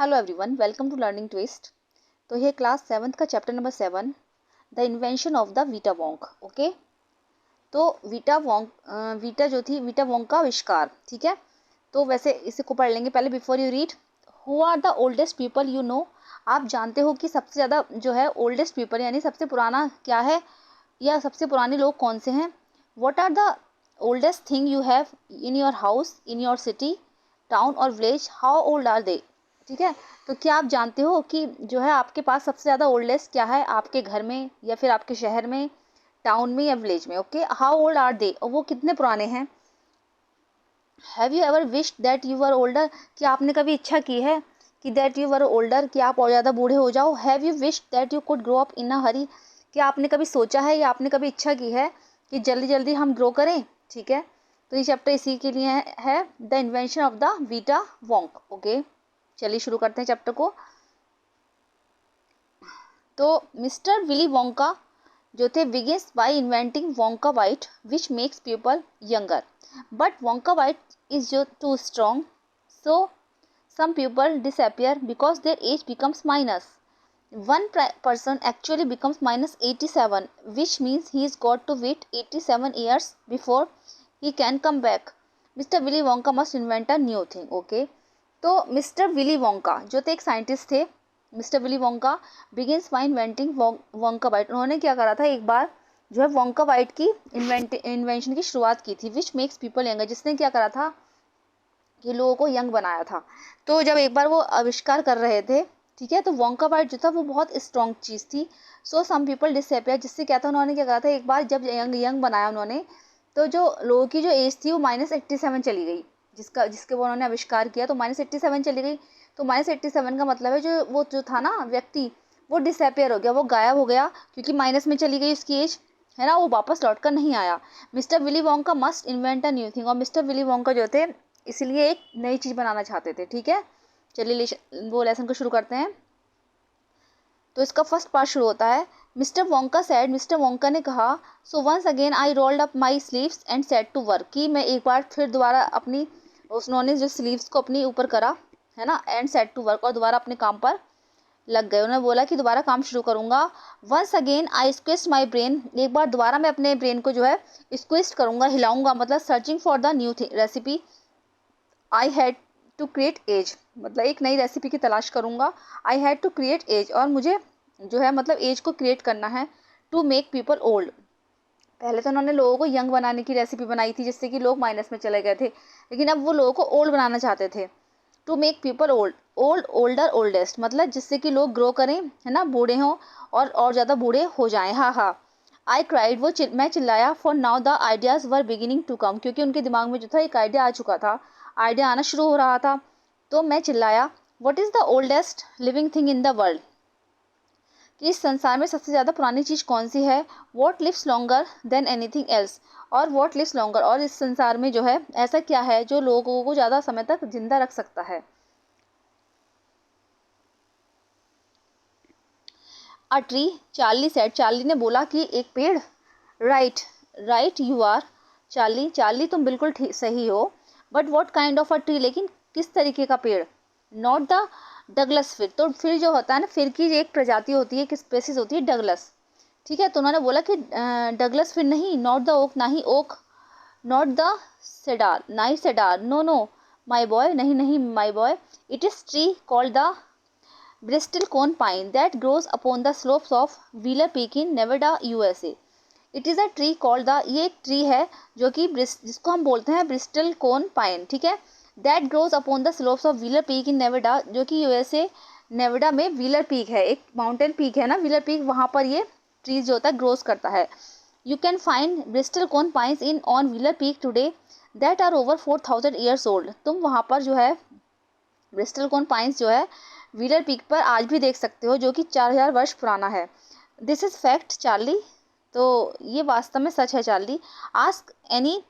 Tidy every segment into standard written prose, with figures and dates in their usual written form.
Hello everyone, welcome to learning twist. तो ये class 7th का chapter number 7, the invention of the Vita Wonk. Okay, तो Vita जो थी, वीटा वोंक का आविष्कार। ठीक है, तो वैसे इसी को पढ़ लेंगे पहले। Before you read, who are the oldest people you know. आप जानते हो कि सबसे ज़्यादा जो है ओल्डेस्ट पीपल यानी सबसे पुराना क्या है, या सबसे पुराने लोग कौन से हैं। What are the oldest thing you have in your house, in your city, town और village, how old are they. ठीक है, तो क्या आप जानते हो कि जो है आपके पास सबसे ज़्यादा ओल्डेस्ट क्या है आपके घर में या फिर आपके शहर में, टाउन में या विलेज में। Okay, how old are they, और वो कितने पुराने हैं। Have you ever wished that you were older, कि आपने कभी इच्छा की है कि दैट यू वर ओल्डर, कि आप और ज़्यादा बूढ़े हो जाओ। Have you wished that you could grow up in a hurry, कि आपने कभी सोचा है या आपने कभी इच्छा की है कि जल्दी जल्दी हम ग्रो करें। ठीक है, तो ये चैप्टर इसी के लिए है the invention of the Vita Wonk. Okay, चलिए शुरू करते हैं चैप्टर को। तो मिस्टर विली वोंका जो थे begins by inventing Wonka Vite which makes people younger, but Wonka Vite is जो too strong, so some people disappear because their age becomes minus. One person actually becomes minus 87, which means he's got to wait 87 years before he can come back. Mr. Willy Wonka must invent a new thing. Okay, तो mister Willie Wonka जो थे एक scientist थे। Mister Willy Wonka begins by inventing Wonka white, उन्होंने क्या करा था, एक बार जो है वोंका वाइट की इन्वेंशन की शुरुआत की थी, विच मेक्स पीपल यंगर, जिसने क्या करा था कि लोगों को यंग बनाया था। तो जब एक बार वो आविष्कार कर रहे थे, ठीक है, तो वोंका वाइट जो था वो बहुत स्ट्रॉन्ग चीज़ थी। सो सम पीपल डिसअपियर, जिससे क्या था, उन्होंने क्या करा था, एक बार जब यंग बनाया उन्होंने, तो जो लोगों की जो एज थी वो -87 चली गई, जिसके वो उन्होंने आविष्कार किया, तो -87 चली गई। तो -87 का मतलब है जो था ना व्यक्ति, वो डिसअपियर हो गया, वो गायब हो गया, क्योंकि माइनस में चली गई उसकी एज, है ना, वो वापस लौट कर नहीं आया। Mister Willy Wonka must invent a new thing, और मिस्टर विली वोंका जो थे इसलिए एक नई चीज़ बनाना चाहते थे। ठीक है, चलिए वो लेसन को शुरू करते हैं। तो इसका फर्स्ट पार्ट शुरू होता है। Mister Wonka said, Mister Wonka ने कहा, so once again I rolled up my sleeves and set to work, कि मैं एक बार फिर दोबारा अपनी, उन्होंने जो स्लीव्स को अपनी ऊपर करा, है ना, एंड सेट टू वर्क, और दोबारा अपने काम पर लग गए। उन्होंने बोला कि दोबारा काम शुरू करूंगा। Once again I squeezed my brain, एक बार दोबारा मैं अपने ब्रेन को जो है स्क्विस्ट करूंगा, हिलाऊंगा, मतलब searching for the new recipe. I had to create age, मतलब एक नई रेसिपी की तलाश करूंगा। I had to create age, और मुझे जो है मतलब एज को क्रिएट करना है। टू मेक पीपल ओल्ड, पहले तो उन्होंने लोगों को यंग बनाने की रेसिपी बनाई थी जिससे कि लोग माइनस में चले गए थे, लेकिन अब वो लोगों को ओल्ड बनाना चाहते थे। To make people old, old older oldest, मतलब जिससे कि लोग ग्रो करें, है ना, बूढ़े हों और ज़्यादा बूढ़े हो जाएं। हाँ हाँ, आई क्राइड, मैं चिल्लाया। For now the ideas were beginning to come, क्योंकि उनके दिमाग में जो था एक आइडिया आ चुका था, आइडिया आना शुरू हो रहा था। तो मैं चिल्लाया, what is the oldest living thing in the world, कि इस संसार में सबसे ज़्यादा पुरानी चीज़ कौन सी है। What lives longer than anything else, और वॉट लिव्स लॉन्गर, और इस संसार में जो है ऐसा क्या है जो लोगों को ज़्यादा समय तक जिंदा रख सकता है। A tree, Charlie said, Charlie ने बोला कि एक पेड़। Right, right you are Charlie, Charlie तुम बिल्कुल सही हो। But what kind of a tree, लेकिन किस तरीके का पेड़। नॉट द डगलस फिर, तो फिर जो होता है ना, फिर की एक प्रजाति होती है, एक स्पेसिस होती है डगलस। ठीक है, तो उन्होंने बोला कि डगलस फिर नहीं, नॉट द ओक, ना ही ओक, नॉट द सेडार, ना ही cedar, no no my boy, नहीं नहीं my boy, it is tree called the bristlecone pine that grows upon the slopes of Wheeler Peak in Nevada USA. It is a tree called the, ये एक tree है जो कि जिसको हम बोलते हैं ब्रिस्टल कोन पाइन। ठीक है, that grows upon the slopes of Wheeler Peak in Nevada, जो कि यूएसए नेवाडा में व्हीलर पीक है, एक माउंटेन पीक है ना व्हीलर पीक, वहाँ पर ये ट्रीज जो होता है ग्रोज करता है। You can find bristlecone pines in on Wheeler Peak today that are over 4000 years old, तुम वहाँ पर जो है ब्रिस्टल कोन पाइन्स जो है व्हीलर पीक पर आज भी देख सकते हो, जो कि 4000 वर्ष पुराना है। दिस इज़ फैक्ट चार्ली, तो ये वास्तव में सच है Charlie. Ask any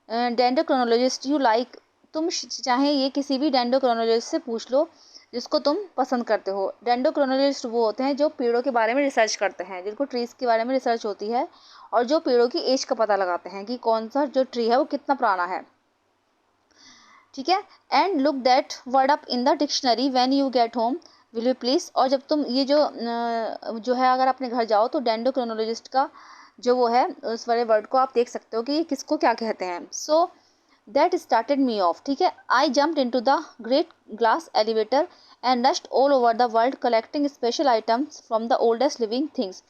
dendrochronologist you like, तुम चाहे ये किसी भी डेंड्रोक्रोनोलॉजिस्ट से पूछ लो जिसको तुम पसंद करते हो। डेंड्रोक्रोनोलॉजिस्ट वो होते हैं जो पेड़ों के बारे में रिसर्च करते हैं, जिनको ट्रीज़ के बारे में रिसर्च होती है, और जो पेड़ों की एज का पता लगाते हैं कि कौन सा जो ट्री है वो कितना पुराना है। ठीक है। And look that word up in the dictionary when you get home, will you please. और जब तुम ये जो है अगर अपने घर जाओ तो डेंडोक्रोनोलॉजिस्ट का जो वो है उस वाले वर्ड को आप देख सकते हो कि किसको क्या कहते हैं। So that started me of, ठीक है। आई jumped into the great glass elevator and rushed all over the world collecting special items from the oldest living things.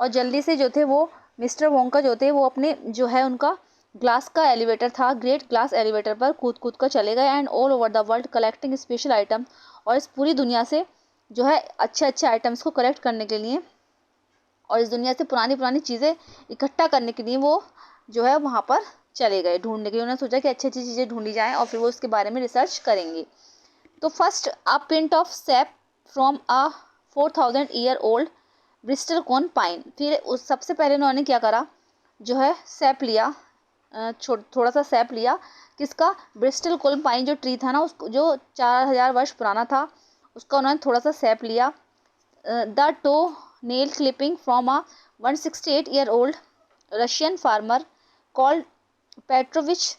और जल्दी से जो थे वो मिस्टर वोंका जो थे वो अपने जो है उनका ग्लास का एलिवेटर था, ग्रेट ग्लास एलिवेटर पर कूद कूद कर चले गए and all over the world collecting special item. और इस पूरी दुनिया से जो है अच्छे अच्छे आइटम्स को कलेक्ट करने के लिए और इस दुनिया से पुरानी पुरानी चीज़ें इकट्ठा करने के लिए वो जो है वहाँ पर चले गए ढूंढने के लिए। उन्होंने सोचा कि अच्छी अच्छी चीज़ें ढूंढी जाएँ और फिर वो उसके बारे में रिसर्च करेंगे। तो first a pint of sap from a 4000 year old bristlecone pine. फिर उस सबसे पहले उन्होंने क्या करा, जो है सैप लिया, थोड़ा सा सैप लिया, किसका, ब्रिस्टल कॉन पाइन जो ट्री था ना उसको, जो 4000 वर्ष पुराना था, उसका उन्होंने थोड़ा सा सैप लिया। The toenail clipping from a 168 year old Russian farmer called Petrovitch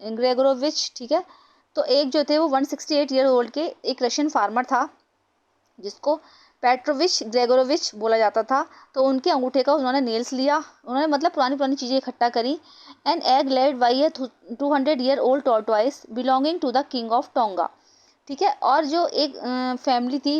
Gregorovitch, ठीक है। तो एक जो थे वो 168 ईयर ओल्ड के एक रशियन फार्मर था जिसको पेट्रोविच ग्रेगोरोविच बोला जाता था। तो उनके अंगूठे का उन्होंने नेल्स लिया, उन्होंने मतलब पुरानी पुरानी चीज़ें इकट्ठा करी। An egg laid by a 200 year old tortoise belonging to the king of Tonga, ठीक है। और जो एक फैमिली थी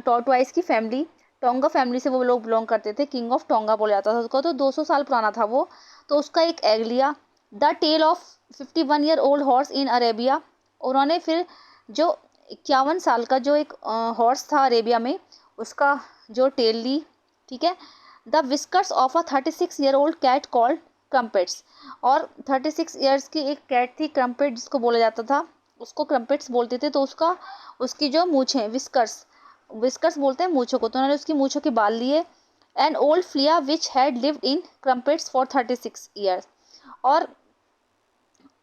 टॉर्टवाइस की फैमिली, टोंगा फैमिली से वो लोग बिलोंग करते थे, किंग ऑफ टोंगा बोला जाता था उसको, तो 200 साल पुराना था वो। तो उसका एक एग लिया। The tail of 51 year old horse in Arabia, उन्होंने फिर जो 51 साल का जो एक हॉर्स था अरेबिया में उसका जो टेल ली, ठीक है। The whiskers of a 36 year old cat called Crumpets, और 36 ईयर्स की एक कैट थी क्रम्पेट जिसको बोला जाता था, उसको क्रम्पेट्स बोलते थे। तो उसकी जो मूछें, विस्कर्स बोलते हैं मूछों को, तो उन्होंने उसकी मूछों के बाल लिए। An old flea which had lived in Crumpets for 36 years, और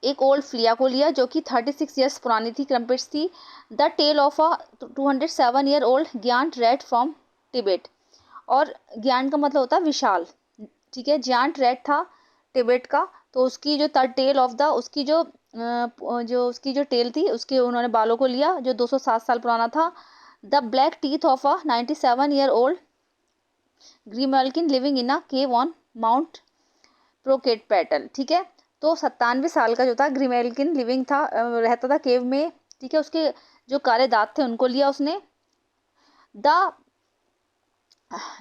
एक ओल्ड फ्लिया को लिया जो कि 36 ईयर्स पुरानी थी, क्रम्पेट्स थी। The tail of a 207 year old giant rat from Tibet, और ज्ञान का मतलब होता है विशाल, ठीक है। ज्ञांट रैट था टिबेट का, तो उसकी जो टेल ऑफ द उसकी जो टेल थी उसके उन्होंने बालों को लिया जो 207 साल पुराना था। The black teeth of a 97 year old Grimalkin living in a cave on Mount Popocatepetl, ठीक है। तो 97 साल का जो था ग्रीमेल्किन लिविंग था, रहता था केव में, ठीक है। उसके जो काले दांत थे उनको लिया उसने। The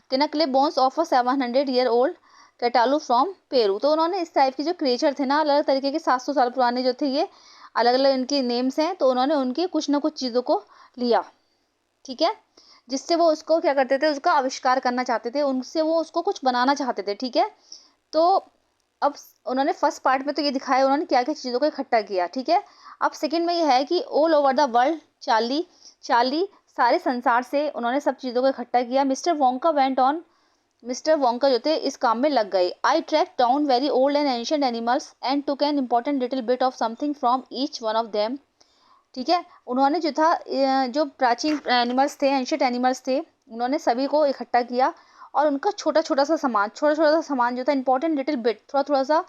tinkle bones of a 700 year old Catalou from Peru, तो उन्होंने इस टाइप के जो क्रिएचर थे ना, अलग अलग तरीके के 700 साल पुराने जो थे, ये अलग अलग इनकी नेम्स हैं, तो उन्होंने उनकी कुछ ना कुछ चीज़ों को लिया, ठीक है, जिससे वो उसको क्या करते थे, उसका आविष्कार करना चाहते थे, उनसे वो उसको कुछ बनाना चाहते थे, ठीक है। तो अब उन्होंने फर्स्ट पार्ट में तो ये दिखाया उन्होंने क्या क्या चीज़ों को इकट्ठा किया, ठीक है। अब सेकंड में ये है कि all over the world Charlie सारे संसार से उन्होंने सब चीज़ों को इकट्ठा किया। Mister Wonka went on, mister Wonka जो थे इस काम में लग गए। I track down very old and ancient animals and took an important little bit of something from each one of them, ठीक है। उन्होंने जो था जो प्राचीन एनिमल्स थे, एंशिएंट एनिमल्स थे, उन्होंने सभी को इकट्ठा किया और उनका छोटा छोटा सा सामान जो था, इंपॉर्टेंट लिटिल बिट, थोड़ा थोड़ा सा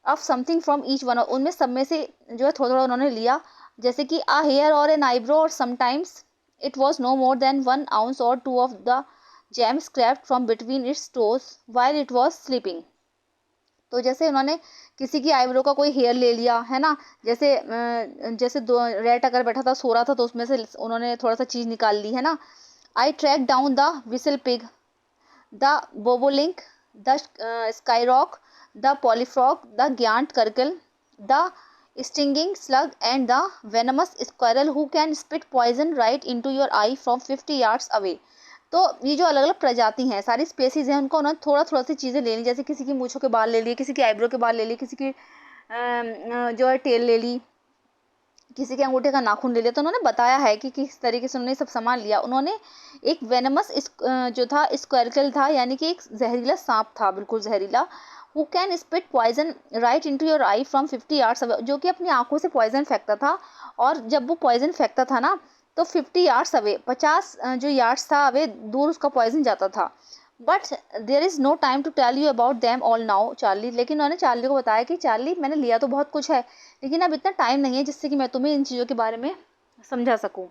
of something from each one, उनमें सब में से जो है थोड़ा थोड़ा उन्होंने लिया। जैसे कि अ हेयर और एन आईब्रो, और sometimes it was no more than 1 ounce और 2 of the jam scraped from between its toes while it was sleeping। तो जैसे उन्होंने किसी की आईब्रो का कोई हेयर ले लिया है ना, जैसे दो रेट अगर बैठा था सो रहा था तो उसमें से उन्होंने थोड़ा सा चीज़ निकाल ली है ना। I track down the whistle pig, the bobolink, the skyrock, the polyfrog, the giant curkle, the stinging slug and the venomous squirrel who can spit poison right into your eye from 50 yards away। तो ये जो अलग अलग प्रजाति हैं, सारी species हैं, उनको उन्होंने थोड़ा थोड़ा सी चीज़ें ले ली, जैसे किसी की मूँछों के बाल ले लिए, किसी की आईब्रो के बाल ले लिए, किसी की जो है टेल ले ली, किसी के अंगूठे का नाखून ले लिया। तो उन्होंने बताया है कि किस तरीके से उन्होंने सब सामान लिया। उन्होंने एक वेनमस जो था स्क्वेरकल था, यानी कि एक जहरीला सांप था, बिल्कुल जहरीला, who can spit poison right into your eye from 50 yards away, जो कि अपनी आंखों से पॉइजन फेंकता था। और जब वो पॉइजन फेंकता था ना तो 50 यार्ड्स अवे, 50 जो यार्ड्स था अवे दूर उसका पॉइजन जाता था। But there is no time to tell you about them all now Charlie, लेकिन उन्होंने चार्ली को बताया कि चार्ली मैंने लिया तो बहुत कुछ है, लेकिन अब इतना टाइम नहीं है जिससे कि मैं तुम्हें इन चीज़ों के बारे में समझा सकूँ।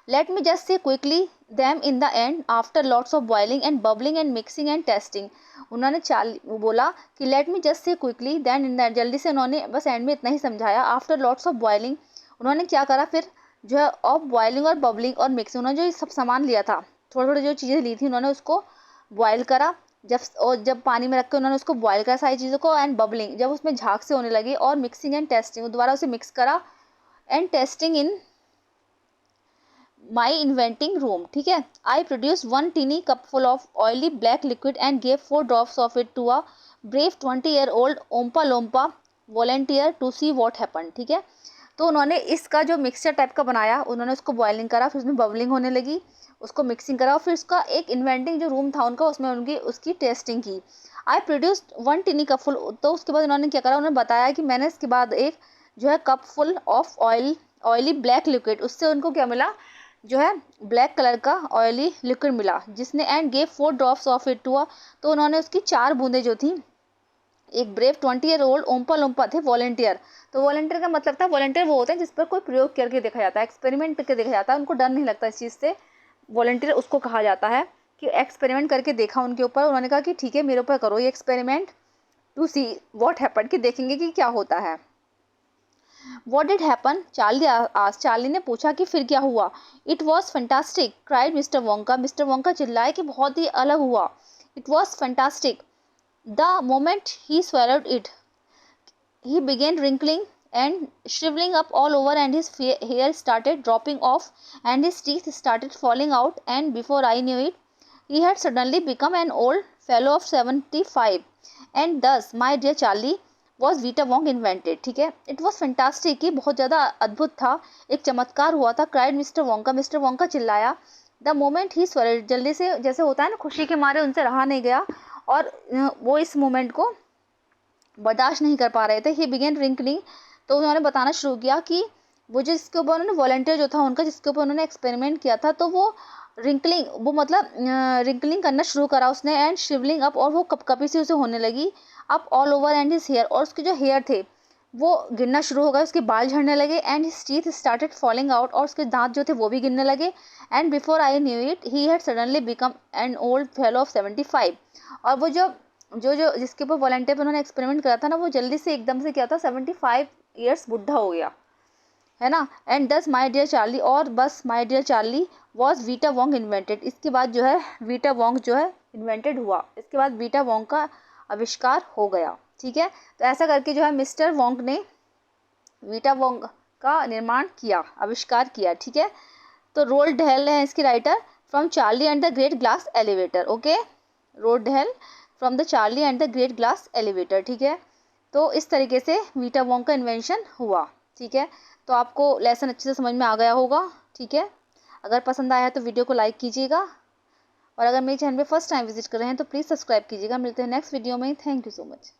Let me just say quickly them in the end after lots of boiling and bubbling and mixing and tasting. उन्होंने वो बोला कि let me just say quickly then in the, जल्दी से उन्होंने बस एंड में इतना ही समझाया। आफ्टर लॉट्स ऑफ बॉइलिंग, उन्होंने क्या करा फिर जो है ऑफ बॉइलिंग और बबलिंग और मिक्सिंग, उन्होंने जो सब सामान लिया था, थोड़ी थोड़ी जो चीज़ें ली थी, उन्होंने उसको बॉयल करा। जब पानी में रख के उन्होंने उसको बॉयल करा सारी चीज़ों को, एंड बबलिंग जब उसमें झाग से होने लगी, और मिक्सिंग एंड टेस्टिंग दोबारा उसे मिक्स करा, and testing in my inventing room. ठीक है, I produce 1 tiny cup full of oily black liquid and gave 4 drops of it to a brave 20-year-old Oompa Loompa volunteer to see what happen. ठीक है, तो उन्होंने इसका जो mixture type का बनाया, उन्होंने उसको बॉइलिंग करा, फिर उसमें बबलिंग होने लगी, उसको मिक्सिंग करा, और फिर उसका एक इन्वेंटिंग जो रूम था उनका, उसमें उनकी उसकी टेस्टिंग की। आई प्रोड्यूस्ड 1 टीनी कप फुल, तो उसके बाद उन्होंने क्या करा, उन्होंने बताया कि मैंने इसके बाद एक जो है cup full of oily black liquid, उससे उनको क्या मिला, जो है ब्लैक कलर का ऑयली लिक्विड मिला, जिसने and gave 4 drops of it to a, तो उन्होंने उसकी 4 बूंदें जो थी एक ब्रेव 20-year-old ओम्पा लोम्पा थे वॉलेंटियर। तो वॉलेंटियर का मतलब था, वॉलेंटियर वो होते हैं जिस पर कोई प्रयोग करके देखा जाता है, एक्सपेरिमेंट करके देखा जाता है, उनको डर नहीं लगता इस चीज़ से, वॉलेंटियर उसको कहा जाता है कि एक्सपेरिमेंट करके देखा उनके ऊपर, उन्होंने कहा कि ठीक है मेरे ऊपर करो ये experiment to see what happen, कि देखेंगे कि क्या होता है। What did happen? चार्ली आज चार्ली ने पूछा कि फिर क्या हुआ। It was fantastic, cried mister Wonka. Mister Wonka चिल्लाए कि बहुत ही अलग हुआ। It was fantastic. The moment he swallowed it, he began wrinkling and shriveling up all over, and his hair started dropping off, and his teeth started falling out, and before I knew it, he had suddenly become an old fellow of 75. And thus, my dear Charlie, was vita Wonka invented. ठीक है, it was fantastic, ये बहुत ज़्यादा अद्भुत था, एक चमत्कार हुआ था। Cried mister Wonka, mister Wonka चिल्लाया। द मोमेंट ही स्वरेड, जल्दी से जैसे होता है ना, खुशी के मारे उनसे रहा नहीं गया, और वो इस मोमेंट को बर्दाश्त नहीं कर पा रहे थे। ही बिगेन रिंकलिंग, तो उन्होंने बताना शुरू किया कि वो जिसके ऊपर उन्होंने वॉलंटियर जो था उनका, जिसके ऊपर उन्होंने एक्सपेरिमेंट किया था, तो वो रिंकलिंग, वो मतलब रिंकलिंग करना शुरू करा उसने, एंड शिवलिंग अप, और वो कपकपी सी उसे होने लगी, up all over and his hair, और उसके जो हेयर थे वो गिरना शुरू हो गए, उसके बाल झड़ने लगे, and his teeth started falling out, और उसके दांत जो थे वो भी गिरने लगे, and before I knew it he had suddenly become an old fellow of 75। और वो जो जो जो जिसके ऊपर वॉलंटियर पर उन्होंने एक्सपेरिमेंट करा था ना, वो जल्दी से एकदम से क्या था, 75 ईयर्स बुढ़ा हो गया, है ना। एंड दस माई डियर चार्ली, और बस my dear Charlie was vita Wonka invented, इसके बाद जो है वीटा वोंग जो है इन्वेंटेड हुआ, इसके बाद वीटा वोंग का आविष्कार हो गया। ठीक है, तो ऐसा करके जो है मिस्टर वोंग ने वीटा वोंग का निर्माण किया, आविष्कार किया। ठीक है, तो रोल्ड डेल है इसकी writer, from Charlie and the great glass elevator. Okay, Roald Dahl from the Charlie and the great glass elevator. ठीक है, तो इस तरीके से वीटा वोंग का इन्वेंशन हुआ। ठीक है, तो आपको लेसन अच्छे से समझ में आ गया होगा। ठीक है, अगर पसंद आया तो वीडियो को लाइक कीजिएगा, और अगर मेरे चैनल पे फर्स्ट टाइम विजिट कर रहे हैं तो प्लीज़ सब्सक्राइब कीजिएगा। मिलते हैं नेक्स्ट वीडियो में। Thank you so much.